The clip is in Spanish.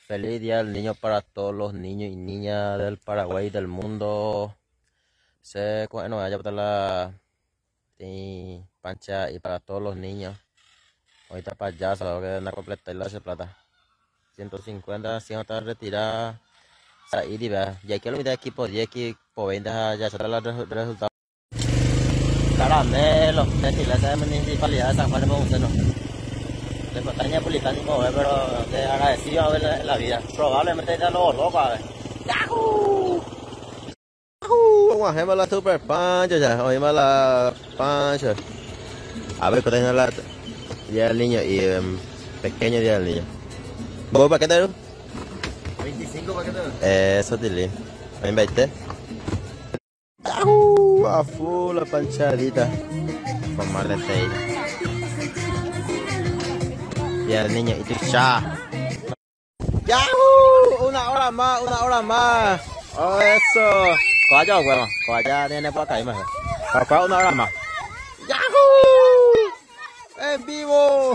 Feliz Día del Niño para todos los niños y niñas del Paraguay y del mundo. Se bueno, vaya para la pancha y para todos los niños. Ahorita para allá, solo que van a completar la plata. 150, 100 está retirada. Ahí diva, ya que lo mide equipo 10 equipo 20 ya se los resultados. Caramelo, de la municipalidad de San Juan de Pomuceno. De montaña politánico, pero te agradecido a ver la vida. Probablemente ya lo loco, a ver. ¡Yahoo! Vamos a hacer la super pancha ya. Oímos la pancha. A ver, que tengo la día del niño y pequeño día del niño. ¿Vos paquetero? 25 paqueteros. Eso, Tilly. 20. ¡Yahoo! A full la panchadita. Con más de 6. Día del niño y tu ya. ¡Yahoo! Una hora más, una hora más. Oh, eso. Coya, bueno. Coya tiene por acá, más. Una hora más. ¡Yahoo! ¡En vivo!